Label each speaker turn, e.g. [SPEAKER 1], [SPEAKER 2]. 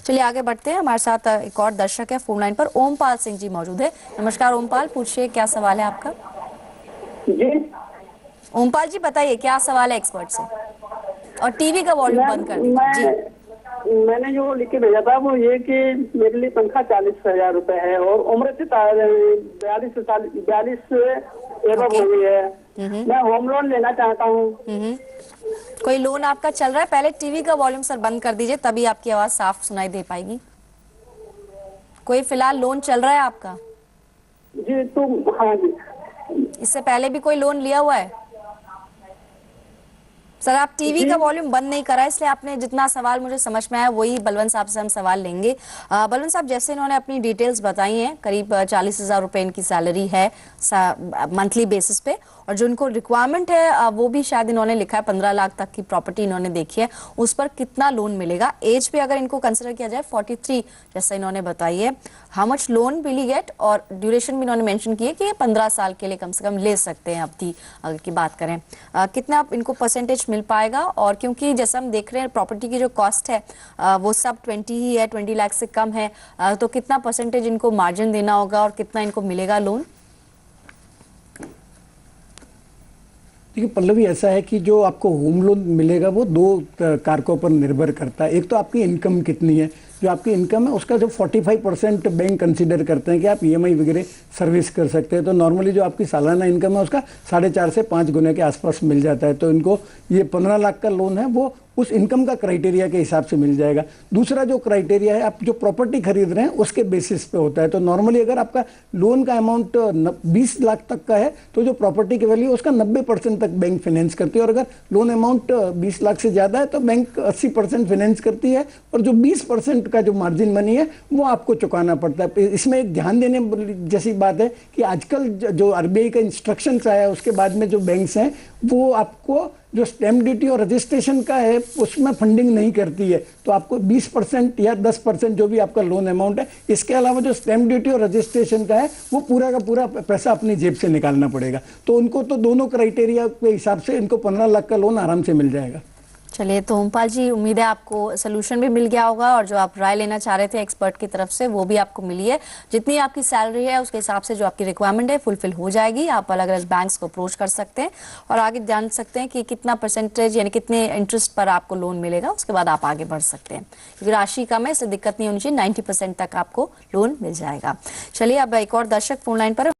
[SPEAKER 1] चलिए आगे बढ़ते हैं। हमारे साथ एक और दर्शक है फोन लाइन पर, ओमपाल सिंह जी मौजूद है। नमस्कार ओमपाल, पूछिए क्या सवाल है आपका।
[SPEAKER 2] जी
[SPEAKER 1] ओमपाल जी बताइए क्या सवाल है एक्सपर्ट से, और टीवी का वॉल्यूम
[SPEAKER 2] मैम,
[SPEAKER 1] बंद कर दीजिए जी।
[SPEAKER 2] मैंने जो लिख के भेजा था वो ये कि मेरे लिए तनख्वाह 40,000 रुपए है और उम्र से 42 एबव
[SPEAKER 1] ओके।
[SPEAKER 2] हो गई है।
[SPEAKER 1] हम्म।
[SPEAKER 2] मैं होम लोन लेना चाहता हूँ।
[SPEAKER 1] हम्म। कोई लोन आपका चल रहा है? पहले टीवी का वॉल्यूम सर बंद कर दीजिए, तभी आपकी आवाज साफ सुनाई दे पाएगी। कोई फिलहाल लोन चल रहा है आपका?
[SPEAKER 2] जी तो हाँ जी।
[SPEAKER 1] इससे पहले भी कोई लोन लिया हुआ है? सर आप टीवी
[SPEAKER 2] जी
[SPEAKER 1] का वॉल्यूम बंद नहीं करा, इसलिए आपने जितना सवाल मुझे समझ में आया वही बलवंत साहब से हम सवाल लेंगे। बलवंत साहब, जैसे इन्होंने अपनी डिटेल्स बताई हैं, करीब 40,000 रुपए इनकी सैलरी है मंथली बेसिस पे, और जो इनको रिक्वायरमेंट है वो भी शायद इन्होंने लिखा है 15 लाख तक की प्रॉपर्टी इन्होंने देखी है। उस पर कितना लोन मिलेगा? एज पे अगर इनको कंसिडर किया जाए 43 जैसा इन्होंने बताई है, how much loan will he get, और ड्यूरेशन भी इन्होंने मेंशन की है कि 15 साल के लिए कम से कम ले सकते हैं अवधि अगर की बात करें। कितना इनको परसेंटेज मिल पाएगा? और क्योंकि जैसा हम देख रहे हैं प्रॉपर्टी की जो कॉस्ट है वो सब 20 ही है, 20 लाख से कम है, तो कितना परसेंटेज इनको मार्जिन देना होगा और कितना इनको मिलेगा लोन?
[SPEAKER 3] देखिए पल्लवी, ऐसा है कि जो आपको होम लोन मिलेगा वो दो कारकों पर निर्भर करता है। एक तो आपकी इनकम कितनी है, जो आपकी इनकम है उसका जो 45% बैंक कंसीडर करते हैं कि आप ईएमआई वगैरह सर्विस कर सकते हैं। तो नॉर्मली जो आपकी सालाना इनकम है उसका 4.5 से 5 गुना के आसपास मिल जाता है। तो इनको ये 15 लाख का लोन है वो उस इनकम का क्राइटेरिया के हिसाब से मिल जाएगा। दूसरा जो क्राइटेरिया है, आप जो प्रॉपर्टी खरीद रहे हैं उसके बेसिस पे होता है। तो नॉर्मली अगर आपका लोन का अमाउंट 20 लाख तक का है तो जो प्रॉपर्टी की वैल्यू उसका 90% तक बैंक फाइनेंस करती है, और अगर लोन अमाउंट 20 लाख से ज्यादा है तो बैंक 80% फाइनेंस करती है, और जो 20% का जो मार्जिन मनी है वो आपको चुकाना पड़ता है। इसमें एक ध्यान देने जैसी बात है कि आजकल जो आरबीआई का इंस्ट्रक्शंस आया उसके बाद में जो बैंक्स हैं वो आपको जो स्टैम्प ड्यूटी और रजिस्ट्रेशन का है उसमें फंडिंग नहीं करती है। तो आपको 20% या 10% जो भी आपका लोन अमाउंट है, इसके अलावा जो स्टैम्प ड्यूटी और रजिस्ट्रेशन का है वो पूरा का पूरा पैसा अपनी जेब से निकालना पड़ेगा। तो उनको तो दोनों क्राइटेरिया के हिसाब से इनको 15 लाख का लोन आराम से मिल जाएगा।
[SPEAKER 1] चलिए, तो ओमपाल जी उम्मीद है आपको सोल्यूशन भी मिल गया होगा, और जो आप राय लेना चाह रहे थे एक्सपर्ट की तरफ से वो भी आपको मिली है। जितनी आपकी सैलरी है उसके हिसाब से जो आपकी रिक्वायरमेंट है फुलफिल हो जाएगी। आप अलग अलग बैंक्स को अप्रोच कर सकते हैं और आगे जान सकते हैं कि कितना परसेंटेज यानी कितने इंटरेस्ट पर आपको लोन मिलेगा। उसके बाद आप आगे बढ़ सकते हैं, क्योंकि राशि कम है, इससे दिक्कत नहीं होनी चाहिए। 90% तक आपको लोन मिल जाएगा। चलिए अब एक और दर्शक फोन लाइन पर